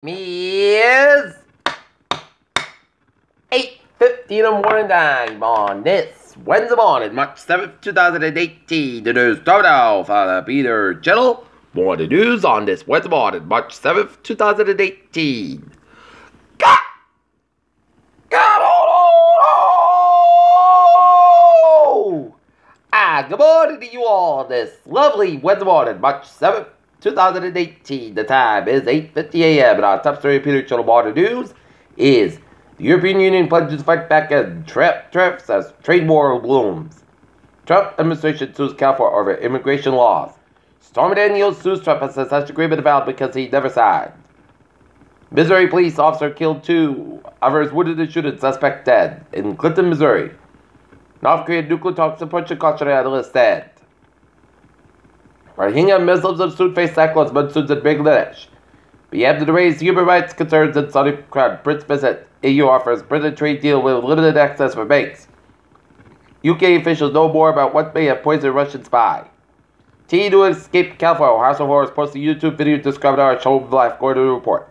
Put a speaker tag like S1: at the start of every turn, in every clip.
S1: Is 8:50 in the morning time on this Wednesday morning, March 7th, 2018. The news started off on Peter Channel. More the news on this Wednesday morning, March 7th, 2018. God! Good morning to you all this lovely Wednesday morning, March 7th, 2018. The time is 8:50 a.m. and our top story Peter Channel Water News is the European Union pledges to fight back and tariffs as trade war blooms. Trump administration sues California over immigration laws. Stormy Daniels sues Trump and says such agreement about because he never signed. Missouri police officer killed 2 others wounded and shooting suspect dead in Clinton, Missouri. North Korean nuclear talks and Punch cautionary analyst said. Rohingya Muslims have soon face cyclones, monsoons in Bangladesh. BM to raise human rights concerns in Saudi Crown Prince visit. EU offers Britain trade deal with limited access for banks. UK officials know more about what may have poisoned Russian spy. Teen who escaped California. House of Horrors posted a YouTube video describing our home life according to the report.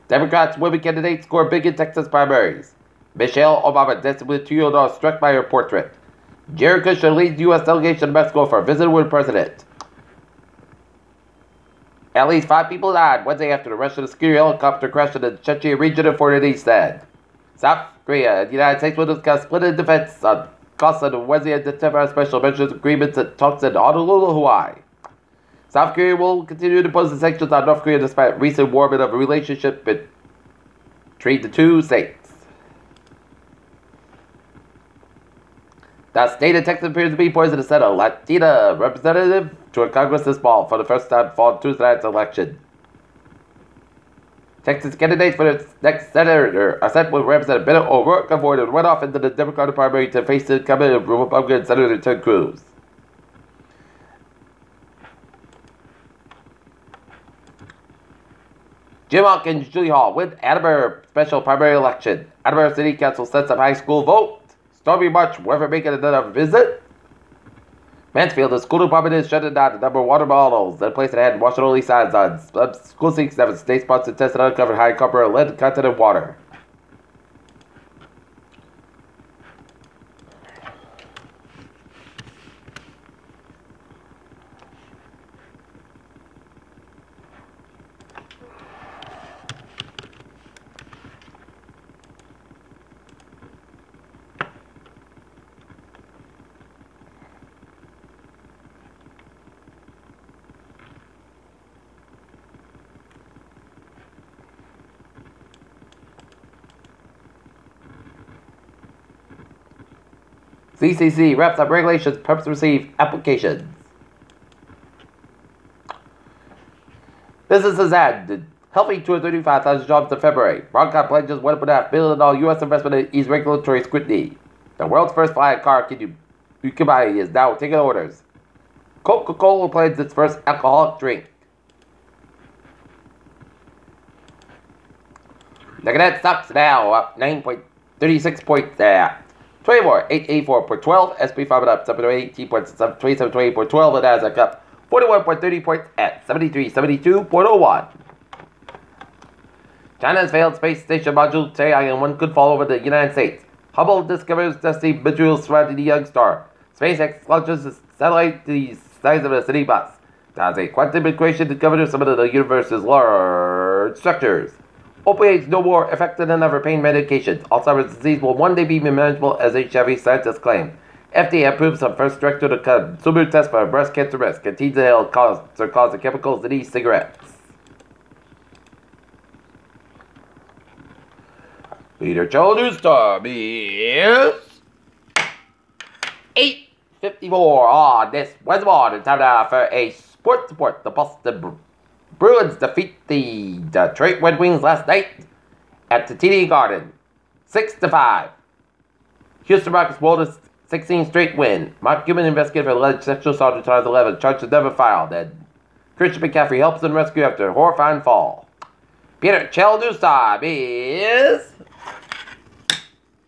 S1: Democrats women candidates score big in Texas primaries. Michelle Obama dancing with 2-year-old daughter struck by her portrait. Jared Kushner leads U.S. delegation to Mexico for a visit with the president. At least 5 people died Wednesday after the Russian security helicopter crashed in the Chechnya region of 4 days said. South Korea and the United States will discuss split defense on costs on Wednesday at the temporary special measures agreements and talks in Honolulu, Hawaii. South Korea will continue to impose the sanctions on North Korea despite recent warming of a relationship between the two states. The state of Texas appears to be poised to send a Latina representative to a Congress this fall for the first time following Tuesday night's election. Texas candidates for its next senator are set with Representative Beto O'Rourke avoided runoff into the Democratic primary to face the incumbent Republican Senator Ted Cruz. Jim Hawk and Julie Hall win Attleboro special primary election. Attleboro City Council sets up high school vote. Stormy March, weather making another visit. Mansfield, the school department is shutting down the number of water bottles that place that had wash-only signs on. School seeks to have a state-sponsored test and uncovered high copper and lead content of water. CCC wraps up regulations, perps receive applications. Businesses add healthy 235,000 jobs in February. Broadcom pledges $1.5 billion U.S. investment in ease regulatory scrutiny. The world's first flying car you can buy is now taking orders. Coca-Cola plans its first alcoholic drink. Look at that, stocks now up 9.36 points there. 24,884 per 12, SP 5 up 718 points, 2728 per 12, and Nasdaq up 41.30 points at 7372.01. China's failed space station module Tianwen 1 could fall over the United States. Hubble discovers dusty materials surrounding the young star. SpaceX launches a satellite the size of a city bus. There's a quantum equation to govern some of the universe's large structures. Opioids no more effective than other pain medications. Alzheimer's disease will one day be manageable as HIV scientists claim. FDA approves some first direct-to-consumer test for breast cancer risk. Contains the causing chemicals in e-cigarettes. Peter Joe News Time is 8:54 on this Wednesday morning. Time now for a sports report. The Boston Bruins defeat the Detroit Red Wings last night at the TD Garden, 6-5. Houston Rockets rolled a 16 straight win. Mark Cuban investigated for alleged sexual assault in 2011. Charges never filed. And Christian McCaffrey helps in rescue after a horrifying fall. Peter Chell News Time is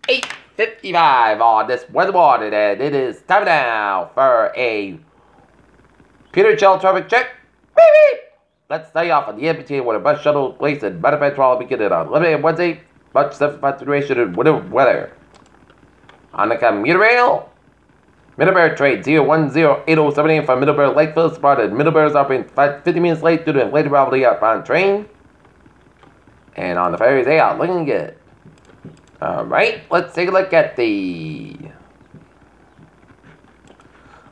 S1: 8:55 on this Wednesday morning, and it is time now for a Peter Chell traffic check. Beep, beep. let's start off on the MBTA where the bus shuttle place and better patrol will begin on limited Wednesday, March 7th, consideration and weather. On the commuter rail, Middlebury train 0108078 from Middlebury Lakeville spotted. Middlebury is operating 50 minutes late due to inflated probability outbound train. And on the ferries, they are looking good. Alright, let's take a look at the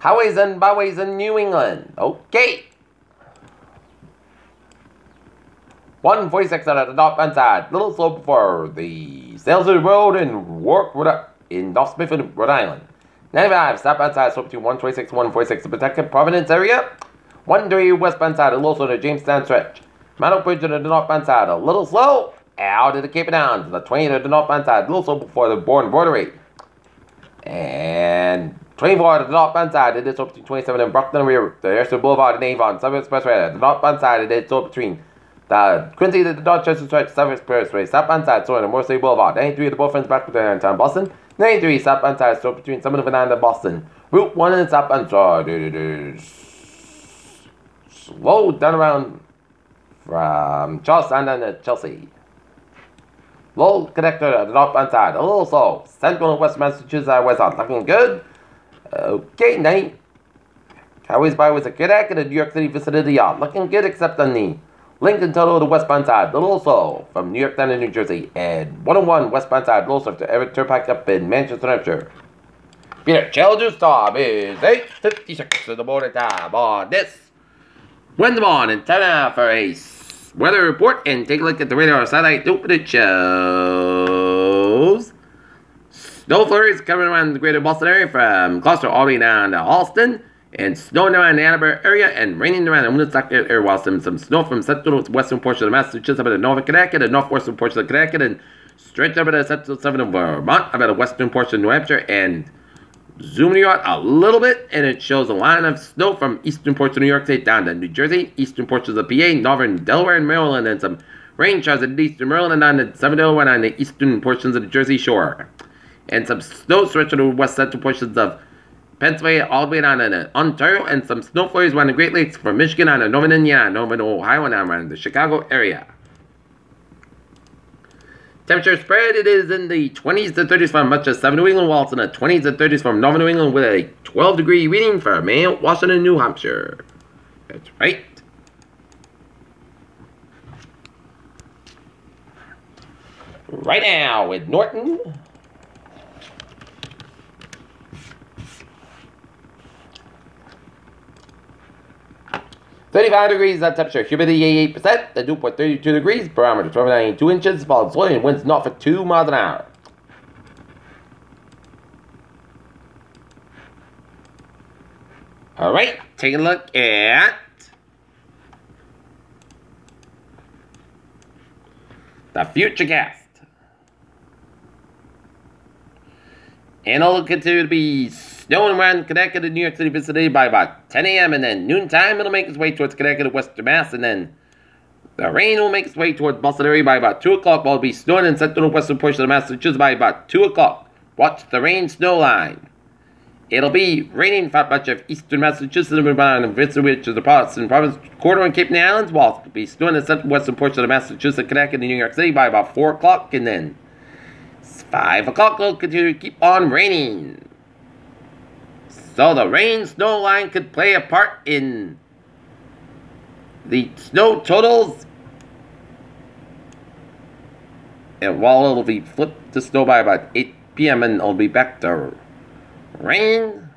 S1: highways and byways in New England. Okay. 146 out of the northbound side. Little slow before the Saleswood Road in North Smithfield, Rhode Island. 95 southbound side, slope between 126 and 146. The protected Providence area. 130 westbound side, a little slow to the Jamestown stretch. Mount Bridge to the northbound side, a little slow. Out of the Cape Downs, the 20 to the northbound side, a little slow before the Bordery. And 24 to the northbound side, it is slow between 27 and Brockton Rear, the Airstone Boulevard and Avon, Southern Expressway. The northbound side, it is slow between the Quincy to the Dorchester stretch, Southern Expressway. Southbound side, so in the Morrissey Boulevard. 93 to the Both Ends back to downtown Boston. 93 southbound side, so between Summit and Vananda, Boston. Route 1 and southbound side, it is slow down around from Charlestown down to Chelsea. Low connector at the northbound side, a little slow. Central and West Massachusetts highways are looking good. Okay, night. Highways byways are good at the New York City vicinity are looking good except on the Lincoln Total to the westbound side, a little slow from New York down to New Jersey. And 101 westbound side, a little slow to Everett Turnpike up in Manchester, New Hampshire. Peter Challenger's time is 8:56 in the morning time on this Wednesday morning. Time now for a weather report and take a look at the radar satellite. Open it shows snow flurries coming around the greater Boston area from Gloucester all the way down to Allston, and snowing around the Attleboro area and raining around the Woonsocket area, while some snow from central to western portion of Massachusetts up in the northern Connecticut and northwestern portion of Connecticut and stretch up in the central seven of Vermont, up in the western portion of New Hampshire, and zooming out a little bit, and it shows a line of snow from eastern portions of New York State down to New Jersey, eastern portions of PA, northern Delaware and Maryland, and some rain showers in eastern Maryland on the southern Delaware and on the eastern portions of the Jersey Shore. And some snow stretching to the west central portions of Pennsylvania all the way down to Ontario, and some snow flurries around the Great Lakes from Michigan on the northern Indiana, northern Ohio, and around the Chicago area. Temperature spread, it is in the 20s to 30s from much of southern New England, while it's in the 20s to 30s from northern New England with a 12-degree reading for Maine, Washington, New Hampshire. That's right. Right now with Norton. .35 degrees, that temperature, humidity 88%, the dew point 32 degrees, barometer 1292 inches, falling slowly and winds north at 2 miles an hour. Alright, take a look at the futurecast. And it'll continue to be snowing around Connecticut and New York City vicinity by about 10 a.m. and then noontime it'll make its way towards Connecticut and Western Mass, and then the rain will make its way towards Boston area by about 2 o'clock, while it'll be snowing in central and western portion of Massachusetts by about 2 o'clock. Watch the rain snow line. It'll be raining for much of eastern Massachusetts and around Vincent, which is the Protestant province corridor and Cape and the Islands, while it'll be snowing in the central and western portion of Massachusetts, Connecticut, and New York City by about 4 o'clock, and then 5 o'clock will continue to keep on raining. So the rain-snow line could play a part in the snow totals. And while it'll be flipped to snow by about 8 p.m. and it'll be back to rain.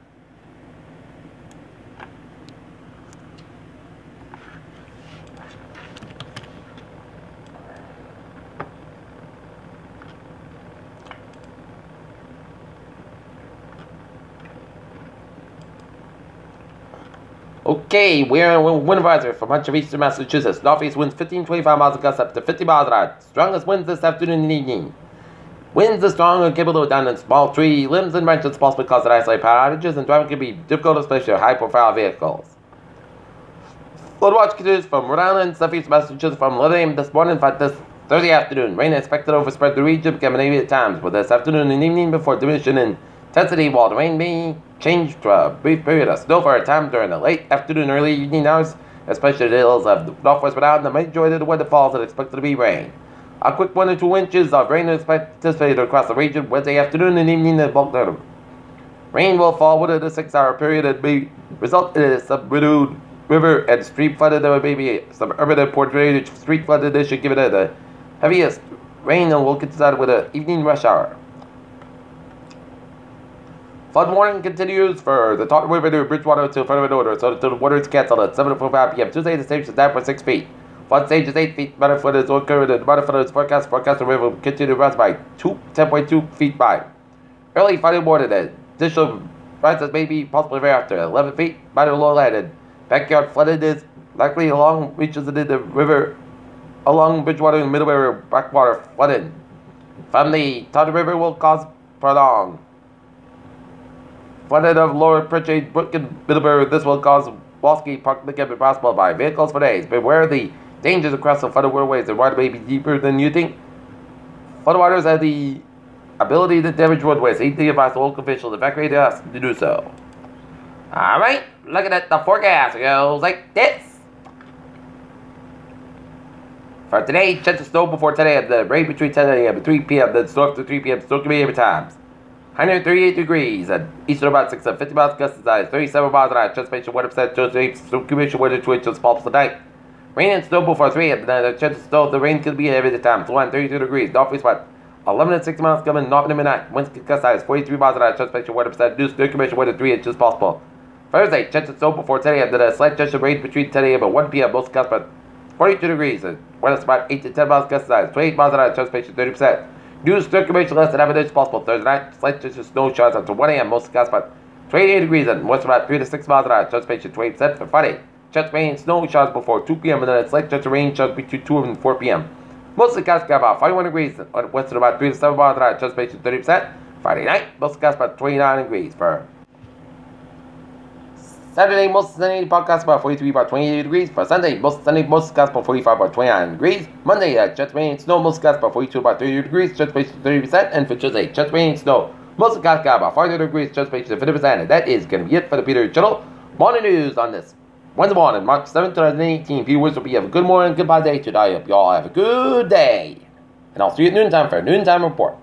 S1: Okay, we're in a wind advisory for much of eastern Massachusetts. Northeast winds 15-25 miles a gust up to 50 miles an hour. Strongest winds this afternoon and evening. Winds are strong and capable of down in small tree limbs and branches, possibly causing isolated power outages, and driving can be difficult, especially with high-profile vehicles. Flood watch continues from Rhode Island, southeast Massachusetts from 11 a.m. this morning for this Thursday afternoon. Rain expected to overspread the region, becoming heavy at times, with this afternoon and evening before diminishing in intensity, while the rain may change to a brief period of snow for a time during the late afternoon, early evening hours, especially the hills of the northwest Rhode Island. The majority of the weather falls is expected to be rain. A quick 1 or 2 inches of rain is anticipated across the region Wednesday afternoon and evening in bulk note. Rain will fall within a 6-hour period and may result in a subdued river and stream flooded. There may be some urban and port drainage street flooded. This should give it the heaviest rain and will coincide with an evening rush hour. Flood warning continues for the Taunton River to Bridgewater until further order, so the water is canceled at 7:45 p.m. Tuesday. The stage is 9.6 feet. Flood stage is 8 feet. Water flood is occurring. The water flood is forecast. Forecast the river will continue to rise by 10.2 feet by early Friday morning. Additional rises may be possible thereafter. 11 feet by the low land. And backyard flooded is likely along reaches into the river along Bridgewater and Middle River backwater flooding. From the Taunton River will cause prolonged flooding of Lower Pritchard Brook and Middle River. This will cause Walsky Park to get possible by vehicles for days. Beware of the dangers across the flooded waterways. The water may be deeper than you think. Floodwaters have the ability to damage roadways. Need to advise the local officials to evacuate us to do so. Alright, looking at the forecast, it goes like this. For today, chance of snow before 10 a.m. The rain between 10 a.m. and 3 p.m. Then snow after 3 p.m. Snow can be every times. 138 degrees at eastern about 6 and 50 miles gusty size. 37 miles an hour. Transpiration 100%. Chance of accumulation 1 to 2 inches. Possible tonight. Rain and snow before 3 a.m. The chance of snow. The rain can be every time. 132 degrees. Northeast wind 11 and 6 miles coming. North and midnight. Winds can gust size 43 miles an hour. Transpiration 100%. New snow accumulation 1 to 3 inches. Possible. Thursday, chance of snow before 10 a.m. Then a slight chance of rain between 10 a.m. and 1 p.m. Most gusts about 42 degrees. Wind about 8 to 10 miles gust size. 28 miles an hour. Transpiration 30%. New circulation less than half an inch possible. Thursday night, slight chance of snow showers until 1 a.m. Most gusts about 28 degrees and west about 3 to 6 miles an hour. Transpiration 20% for Friday. Chance of rain and snow showers before 2 p.m. and then a slight chance of rain showers between 2 and 4 p.m. Most gusts got about 41 degrees and west at about 3 to 7 miles an hour. Transpiration 30%. Friday night, most gusts about 29 degrees for Saturday, most sunny podcast about 43 about 28 degrees. For Sunday, most sunny, most gusts about 45 about 29 degrees. Monday, chance of rain and snow, most gusts about 42 about 30 degrees. Chance of 30%. And for Tuesday, chance of rain and snow, most gusts got about 40 degrees. Chance of 50%. And that is going to be it for the Peter Channel morning news on this Wednesday morning, March 7th, 2018. Viewers will be have a good morning, goodbye day today. I hope you all have a good day. And I'll see you at noontime for a noontime report.